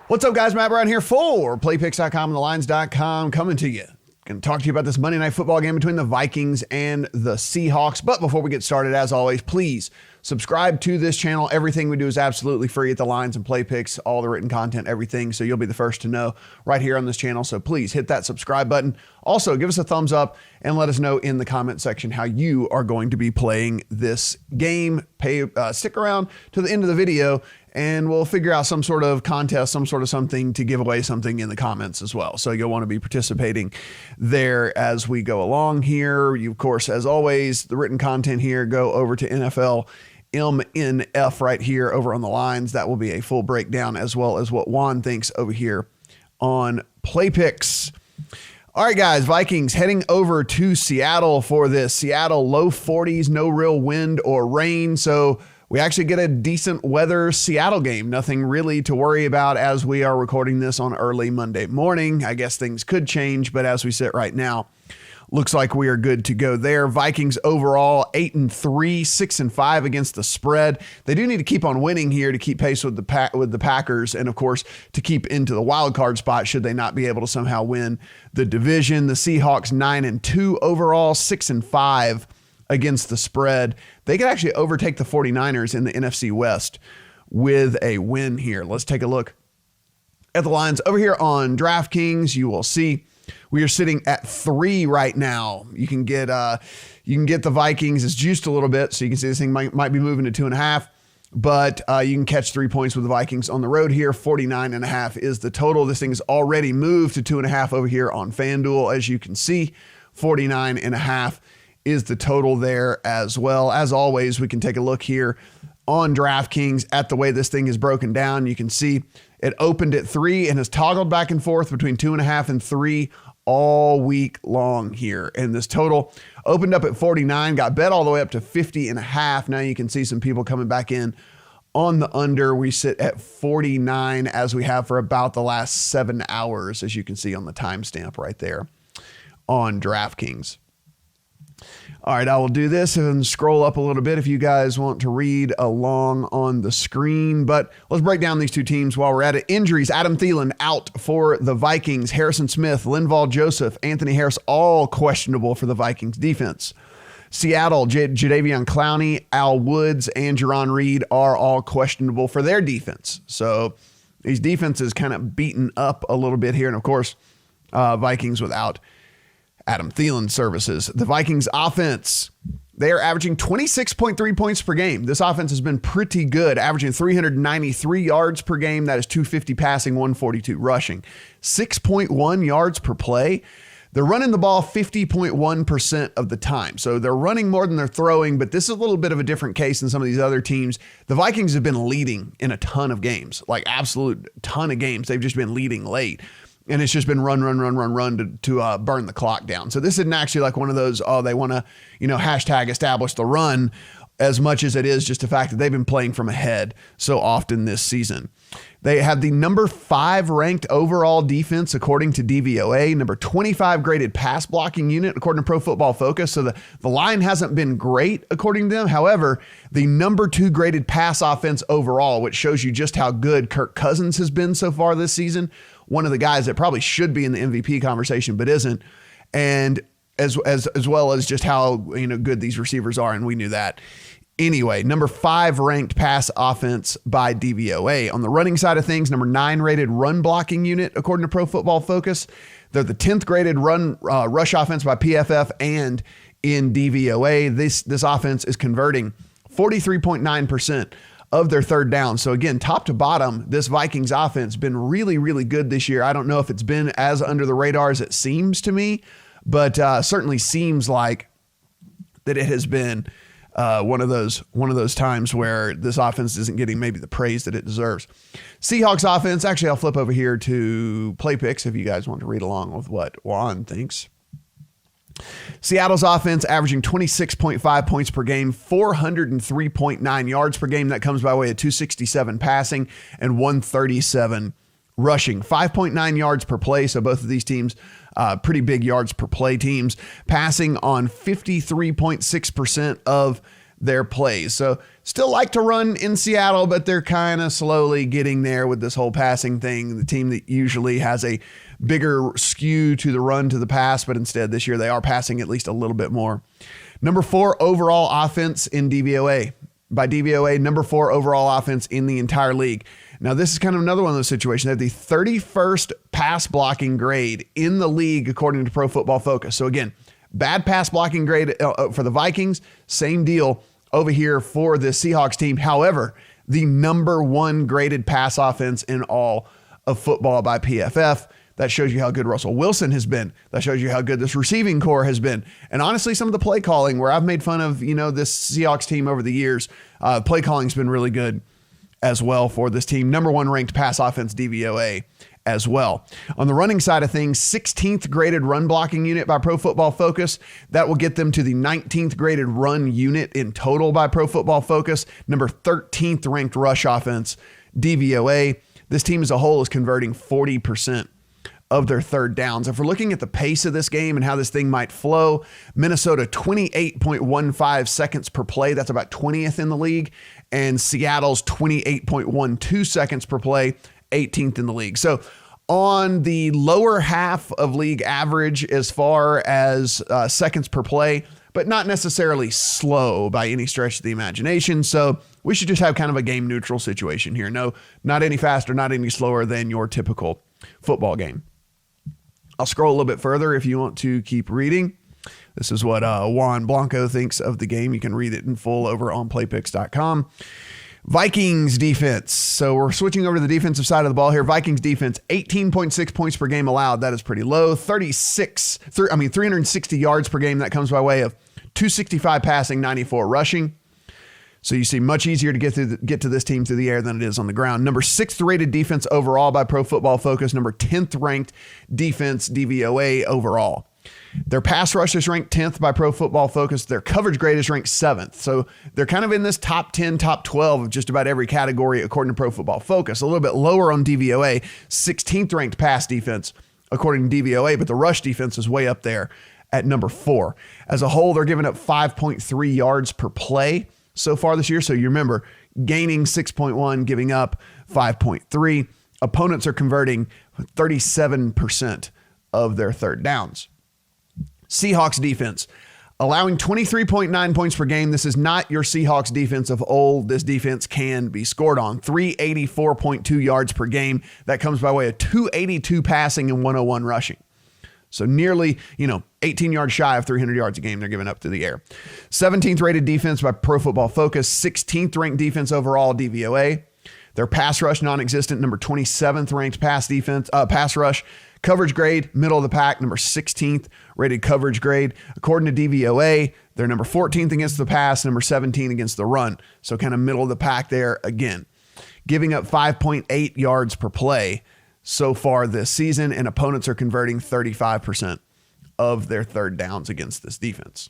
What's up, guys? Matt Brown here for playpicks.com and thelines.com, coming to you. Going to talk to you about this Monday Night Football game between the Vikings and the Seahawks. But before we get started, as always, please subscribe to this channel. Everything we do is absolutely free at the Lines and Play Picks, all the written content, everything. So you'll be the first to know right here on this channel. So please hit that subscribe button. Also, give us a thumbs up and let us know in the comment section how you are going to be playing this game. Stick around to the end of the video and we'll figure out some sort of contest, some sort of something to give away something in the comments as well. So you'll want to be participating there as we go along here. You, of course, as always, the written content here, go over to NFL MNF right here over on the Lines. That will be a full breakdown as well as what Juan thinks over here on Play Picks. All right, guys, Vikings heading over to Seattle for this. Seattle low 40s, no real wind or rain. So we actually get a decent weather Seattle game. Nothing really to worry about as we are recording this on early Monday morning. I guess things could change, but as we sit right now, looks like we are good to go there. Vikings overall 8-3, 6-5 against the spread. They do need to keep on winning here to keep pace with the Packers, and of course to keep into the wild card spot should they not be able to somehow win the division. The Seahawks 9-2 overall, 6-5 against the spread. They could actually overtake the 49ers in the NFC West with a win here. Let's take a look at the lines over here on DraftKings. You will see we are sitting at 3 right now. You can get the Vikings. It's juiced a little bit, so you can see this thing might be moving to 2.5. But you can catch 3 points with the Vikings on the road here. 49.5 is the total. This thing's already moved to 2.5 over here on FanDuel, as you can see. 49.5 is the total there as well. As always, we can take a look here on DraftKings at the way this thing is broken down. You can see it opened at 3 and has toggled back and forth between 2.5 and 3 all week long here. And this total opened up at 49, got bet all the way up to 50.5. Now you can see some people coming back in on the under. We sit at 49 as we have for about the last 7 hours, as you can see on the timestamp right there on DraftKings. All right, I will do this and scroll up a little bit if you guys want to read along on the screen. But let's break down these two teams while we're at it. Injuries: Adam Thielen out for the Vikings. Harrison Smith, Linval Joseph, Anthony Harris, all questionable for the Vikings defense. Seattle, Jadeveon Clowney, Al Woods, and Jerron Reed are all questionable for their defense. So these defenses kind of beaten up a little bit here. And of course, Vikings without Adam Thielen services. The Vikings offense, they are averaging 26.3 points per game. This offense has been pretty good, averaging 393 yards per game. That is 250 passing, 142 rushing, 6.1 yards per play. They're running the ball 50.1% of the time. So they're running more than they're throwing, but this is a little bit of a different case than some of these other teams. The Vikings have been leading in a ton of games, like absolute ton of games. They've just been leading late. And it's just been run to burn the clock down. So this isn't actually like one of those, they want to, hashtag establish the run, as much as it is just the fact that they've been playing from ahead so often this season. They have the number 5 ranked overall defense according to DVOA, number 25 graded pass blocking unit according to Pro Football Focus. So the line hasn't been great according to them. However, the number 2 graded pass offense overall, which shows you just how good Kirk Cousins has been so far this season. One of the guys that probably should be in the MVP conversation, but isn't. And as well as just how good these receivers are, and we knew that. Anyway, number 5 ranked pass offense by DVOA. On the running side of things, number 9 rated run blocking unit according to Pro Football Focus. They're the 10th graded rush offense by PFF and in DVOA. This offense is converting 43.9% of their third down. So again, top to bottom, this Vikings offense has been really, really good this year. I don't know if it's been as under the radar as it seems to me, but certainly seems like that it has been one of those times where this offense isn't getting maybe the praise that it deserves. Seahawks offense, actually, I'll flip over here to Play Picks if you guys want to read along with what Juan thinks. Seattle's offense averaging 26.5 points per game, 403.9 yards per game. That comes by way of 267 passing and 137 rushing, 5.9 yards per play. So both of these teams, pretty big yards per play teams, passing on 53.6% of their plays. So still like to run in Seattle, but they're kind of slowly getting there with this whole passing thing. The team that usually has a bigger skew to the run to the pass, but instead this year they are passing at least a little bit more. Number 4 overall offense in DVOA. By DVOA, number 4 overall offense in the entire league. Now, this is kind of another one of those situations. They have the 31st pass blocking grade in the league, according to Pro Football Focus. So again, bad pass blocking grade for the Vikings, same deal over here for the Seahawks team. However, the number 1 graded pass offense in all of football by PFF. That shows you how good Russell Wilson has been. That shows you how good this receiving core has been. And honestly, some of the play calling, where I've made fun of, this Seahawks team over the years, play calling's been really good as well for this team. Number 1 ranked pass offense DVOA as well. On the running side of things, 16th graded run blocking unit by Pro Football Focus. That will get them to the 19th graded run unit in total by Pro Football Focus. Number 13th ranked rush offense DVOA. This team as a whole is converting 40% of their third downs. If we're looking at the pace of this game and how this thing might flow, Minnesota 28.15 seconds per play. That's about 20th in the league. And Seattle's 28.12 seconds per play, 18th in the league. So on the lower half of league average as far as seconds per play, but not necessarily slow by any stretch of the imagination. So we should just have kind of a game neutral situation here. No, not any faster, not any slower than your typical football game. I'll scroll a little bit further if you want to keep reading. This is what Juan Blanco thinks of the game. You can read it in full over on playpicks.com. Vikings defense. So we're switching over to the defensive side of the ball here. Vikings defense, 18.6 points per game allowed. That is pretty low. 360 yards per game. That comes by way of 265 passing, 94 rushing. So you see much easier to get to this team through the air than it is on the ground. Number 6th rated defense overall by Pro Football Focus. Number 10th ranked defense DVOA overall. Their pass rush is ranked 10th by Pro Football Focus. Their coverage grade is ranked 7th. So they're kind of in this top 10, top 12 of just about every category according to Pro Football Focus. A little bit lower on DVOA, 16th ranked pass defense according to DVOA, but the rush defense is way up there at number 4. As a whole, they're giving up 5.3 yards per play so far this year. So you remember, gaining 6.1, giving up 5.3. Opponents are converting 37% of their third downs. Seahawks defense, allowing 23.9 points per game. This is not your Seahawks defense of old. This defense can be scored on. 384.2 yards per game. That comes by way of 282 passing and 101 rushing. So nearly, 18 yards shy of 300 yards a game they're giving up through the air. 17th rated defense by Pro Football Focus. 16th ranked defense overall DVOA. Their pass rush non-existent. Number 27th ranked pass rush. Coverage grade, middle of the pack, number 16th rated coverage grade. According to DVOA, they're number 14th against the pass, number 17 against the run. So kind of middle of the pack there again. Giving up 5.8 yards per play so far this season, and opponents are converting 35% of their third downs against this defense.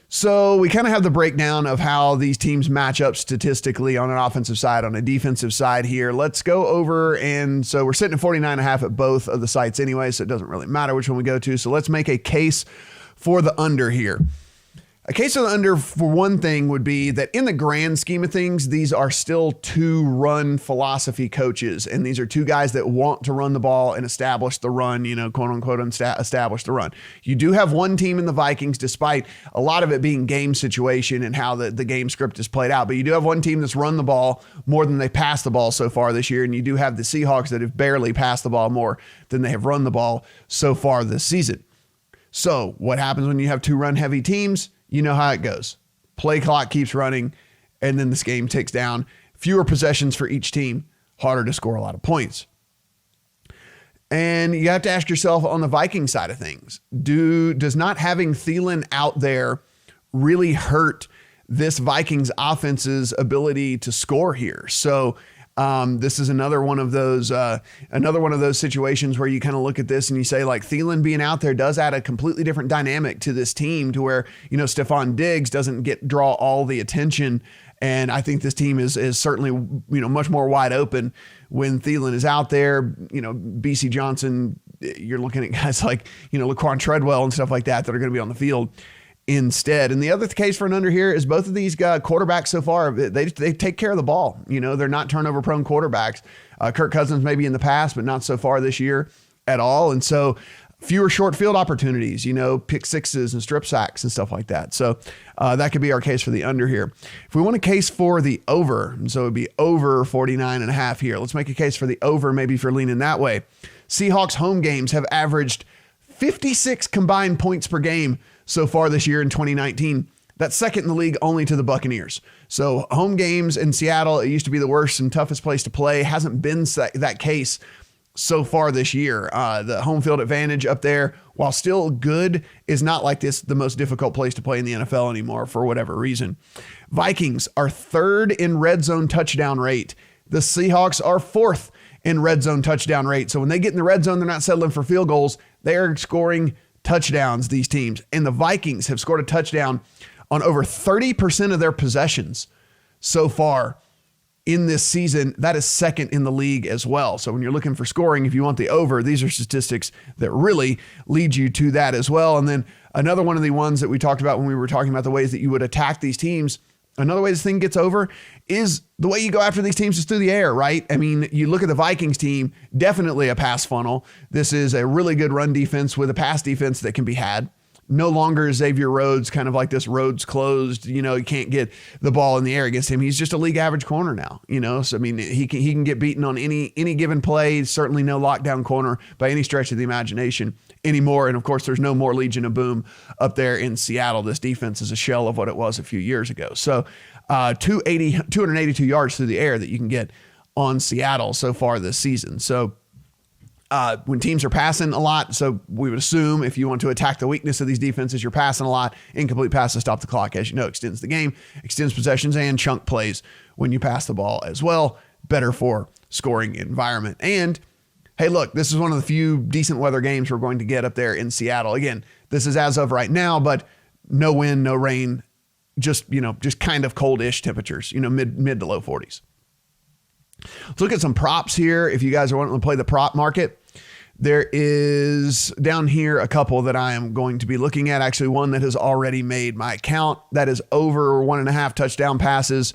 So we kind of have the breakdown of how these teams match up statistically on an offensive side, on a defensive side here. Let's go over, and so we're sitting at 49.5 at both of the sites anyway, so it doesn't really matter which one we go to. So let's make a case for the under here. A case of the under, for one thing, would be that in the grand scheme of things, these are still 2 run philosophy coaches. And these are 2 guys that want to run the ball and establish the run, quote unquote, establish the run. You do have one team in the Vikings, despite a lot of it being game situation and how the game script is played out. But you do have one team that's run the ball more than they passed the ball so far this year. And you do have the Seahawks that have barely passed the ball more than they have run the ball so far this season. So what happens when you have 2 run heavy teams? You know how it goes. Play clock keeps running, and then this game ticks down. Fewer possessions for each team, harder to score a lot of points. And you have to ask yourself on the Viking side of things, does not having Thielen out there really hurt this Vikings offense's ability to score here? So this is another one of those situations where you kind of look at this and you say, like, Thielen being out there does add a completely different dynamic to this team, to where, Stephon Diggs doesn't draw all the attention. And I think this team is certainly, much more wide open when Thielen is out there. BC Johnson, you're looking at guys like, Laquan Treadwell and stuff like that are going to be on the field. instead. And the other case for an under here is both of these quarterbacks so far, they take care of the ball. You know, they're not turnover prone quarterbacks. Kirk Cousins maybe in the past, but not so far this year at all. And so fewer short field opportunities, you know, pick sixes and strip sacks and stuff like that. So that could be our case for the under here. If we want a case for the over, and so it'd be over 49.5 here. Let's make a case for the over, maybe if you're leaning that way. Seahawks home games have averaged 56 combined points per game so far this year in 2019. That's second in the league only to the Buccaneers. So home games in Seattle, it used to be the worst and toughest place to play. Hasn't been that case so far this year. The home field advantage up there, while still good, is not like this the most difficult place to play in the NFL anymore for whatever reason. Vikings are third in red zone touchdown rate. The Seahawks are fourth in red zone touchdown rate. So when they get in the red zone, they're not settling for field goals. They are scoring touchdowns, these teams. And the Vikings have scored a touchdown on over 30% of their possessions so far in this season. That is second in the league as well. So when you're looking for scoring, if you want the over, these are statistics that really lead you to that as well. And then another one of the ones that we talked about when we were talking about the ways that you would attack these teams, another way this thing gets over is the way you go after these teams is through the air, right? I mean, you look at the Vikings team, definitely a pass funnel. This is a really good run defense with a pass defense that can be had. No longer is Xavier Rhodes kind of like this Rhodes closed, you know, you can't get the ball in the air against him. He's just a league average corner now, you know? So, I mean, he can get beaten on any given play. Certainly no lockdown corner by any stretch of the imagination anymore. And of course, there's no more Legion of Boom up there in Seattle. This defense is a shell of what it was a few years ago. So 282 yards through the air that you can get on Seattle so far this season. So when teams are passing a lot, so we would assume if you want to attack the weakness of these defenses, you're passing a lot. Incomplete passes stop the clock, as you know, extends the game, extends possessions, and chunk plays when you pass the ball as well. Better for scoring environment. And hey, look, this is one of the few decent weather games we're going to get up there in Seattle. Again, this is as of right now, but no wind, no rain, just kind of coldish temperatures, mid to low 40s. Let's look at some props here. If you guys are wanting to play the prop market, there is down here a couple that I am going to be looking at. Actually, one that has already made my account. That is over 1.5 touchdown passes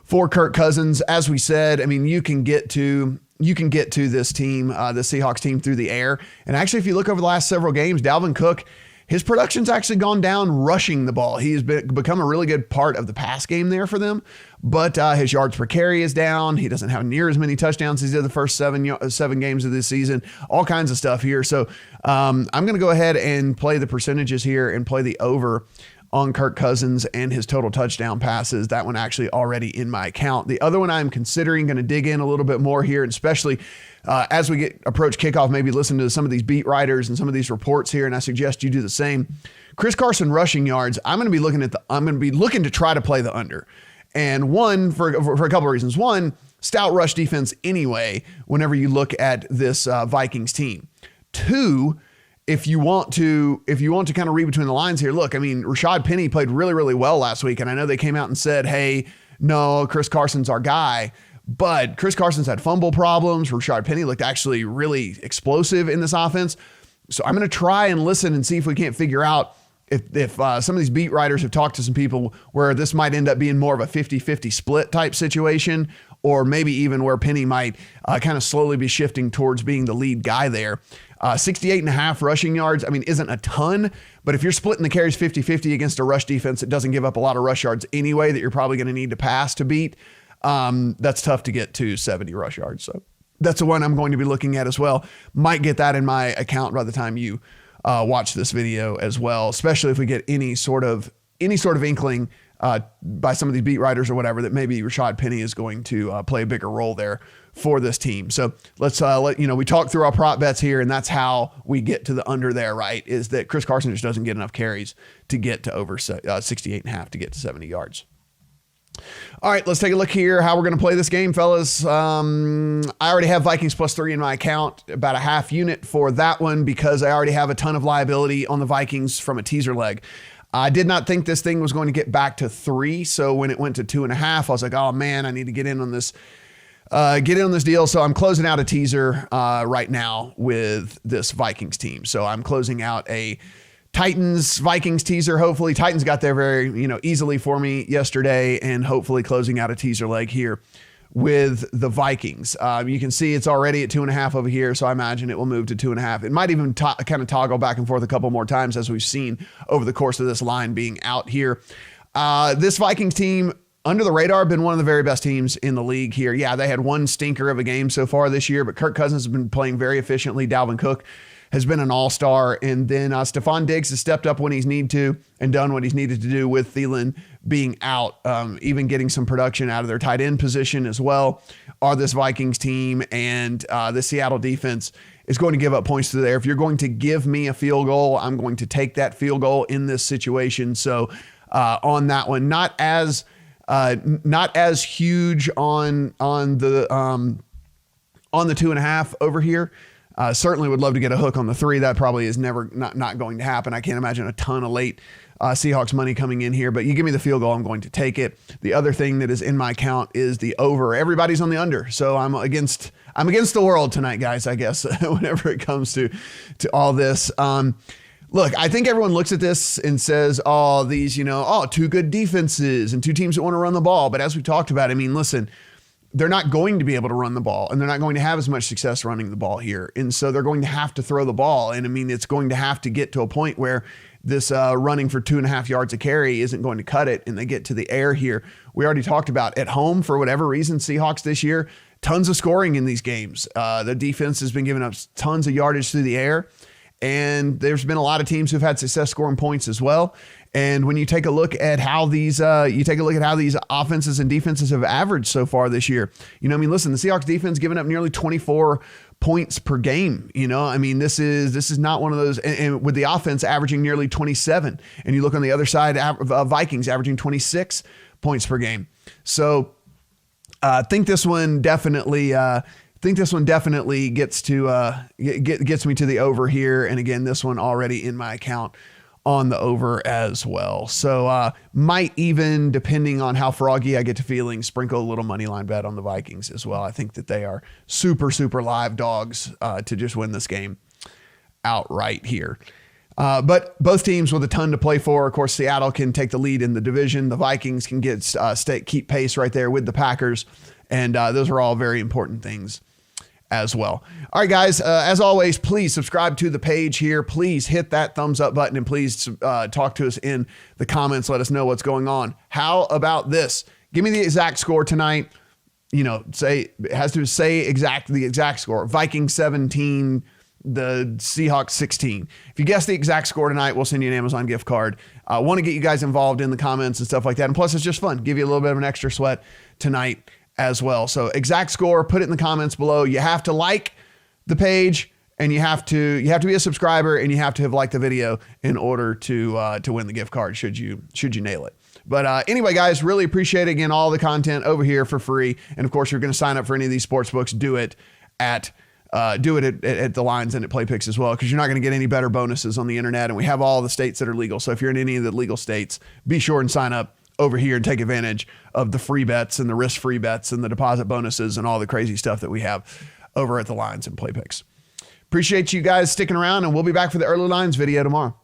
for Kirk Cousins. As we said, I mean, you can get to this team, the Seahawks team, through the air. And actually, if you look over the last several games, Dalvin Cook, his production's actually gone down rushing the ball. He's become a really good part of the pass game there for them, but his yards per carry is down. He doesn't have near as many touchdowns as he did the first seven games of this season. All kinds of stuff here. So I'm going to go ahead and play the percentages here and play the over on Kirk Cousins and his total touchdown passes. That one actually already in my account. The other one I'm considering, going to dig in a little bit more here, and especially as we approach kickoff, maybe listen to some of these beat writers and some of these reports here, and I suggest you do the same. Chris Carson rushing yards, I'm going to be looking to try to play the under. And one, for a couple of reasons. One, stout rush defense anyway, whenever you look at this Vikings team. Two, if you want to kind of read between the lines here, look, I mean, Rashad Penny played really, really well last week. And I know they came out and said, hey, no, Chris Carson's our guy. But Chris Carson's had fumble problems. Rashad Penny looked actually really explosive in this offense. So I'm going to try and listen and see if we can't figure out if some of these beat writers have talked to some people where this might end up being more of a 50-50 split type situation, or maybe even where Penny might kind of slowly be shifting towards being the lead guy there. 68.5 rushing yards, I mean, isn't a ton, but if you're splitting the carries 50-50 against a rush defense that doesn't give up a lot of rush yards anyway, that you're probably going to need to pass to beat, that's tough to get to 70 rush yards. So that's the one I'm going to be looking at as well. Might get that in my account by the time you watch this video as well, especially if we get any sort of inkling by some of these beat writers or whatever that maybe Rashad Penny is going to play a bigger role there for this team. So let's we talk through our prop bets here, and that's how we get to the under there, right? Is that Chris Carson just doesn't get enough carries to get to over 68.5 to get to 70 yards. All right, let's take a look here how we're going to play this game, fellas. I already have Vikings +3 in my account, about a half unit for that one because I already have a ton of liability on the Vikings from a teaser leg. I did not think this thing was going to get back to 3, so when it went to 2.5, I was like, oh man, I need to get in on this deal. So I'm closing out a teaser right now with this Vikings team. So I'm closing out a Titans, Vikings teaser. Hopefully Titans got there very, easily for me yesterday, and hopefully closing out a teaser leg here with the Vikings. You can see it's already at 2.5 over here, so I imagine it will move to 2.5. It might even kind of toggle back and forth a couple more times, as we've seen over the course of this line being out here. This Vikings team, under the radar, been one of the very best teams in the league here. Yeah, they had one stinker of a game so far this year, but Kirk Cousins has been playing very efficiently. Dalvin Cook has been an all-star. And then Stephon Diggs has stepped up when he's needed to and done what he's needed to do with Thielen being out, even getting some production out of their tight end position as well. Are this Vikings team and the Seattle defense is going to give up points to there. If you're going to give me a field goal, I'm going to take that field goal in this situation. So on that one, not as huge on the 2.5 over here. Certainly would love to get a hook on the 3. That probably is not going to happen. I can't imagine a ton of late Seahawks money coming in here, but you give me the field goal, I'm going to take it. The other thing that is in my count is the over. Everybody's on the under, so I'm against the world tonight, guys, I guess, whenever it comes to all this. Look, I think everyone looks at this and says, these, two good defenses and two teams that want to run the ball. But as we talked about, I mean, listen, they're not going to be able to run the ball, and they're not going to have as much success running the ball here. And so they're going to have to throw the ball. And I mean, it's going to have to get to a point where this running for 2.5 yards a carry isn't going to cut it, and they get to the air here. We already talked about at home, for whatever reason, Seahawks this year, tons of scoring in these games. The defense has been giving up tons of yardage through the air, and there's been a lot of teams who've had success scoring points as well. And when you take a look at how these offenses and defenses have averaged so far this year, listen, the Seahawks defense giving up nearly 24 points per game. This is not one of those, and with the offense averaging nearly 27, and you look on the other side, Vikings averaging 26 points per game. So I think this one definitely gets me to the over here. And again, this one already in my account on the over as well. So might even, depending on how froggy I get to feeling, sprinkle a little money line bet on the Vikings as well. I think that they are super, super live dogs to just win this game outright here. But both teams with a ton to play for. Of course, Seattle can take the lead in the division. The Vikings can keep pace right there with the Packers. And those are all very important things as well. All right, guys, as always, please subscribe to the page here. Please hit that thumbs up button, and please talk to us in the comments. Let us know what's going on. How about this? Give me the exact score tonight. It has to say the exact score. Vikings 17, the Seahawks 16. If you guess the exact score tonight, we'll send you an Amazon gift card. I want to get you guys involved in the comments and stuff like that. And plus, it's just fun. Give you a little bit of an extra sweat tonight as well. So exact score, put it in the comments below. You have to like the page, and you have to be a subscriber, and you have to have liked the video in order to win the gift card should you nail it. But anyway, guys, really appreciate, again, all the content over here for free. And of course, you're going to sign up for any of these sports books, do it at the lines and at PlayPicks as well, because you're not going to get any better bonuses on the internet. And we have all the states that are legal. So if you're in any of the legal states, be sure and sign up over here and take advantage of the free bets and the risk-free bets and the deposit bonuses and all the crazy stuff that we have over at the lines and PlayPicks. Appreciate you guys sticking around, and we'll be back for the early lines video tomorrow.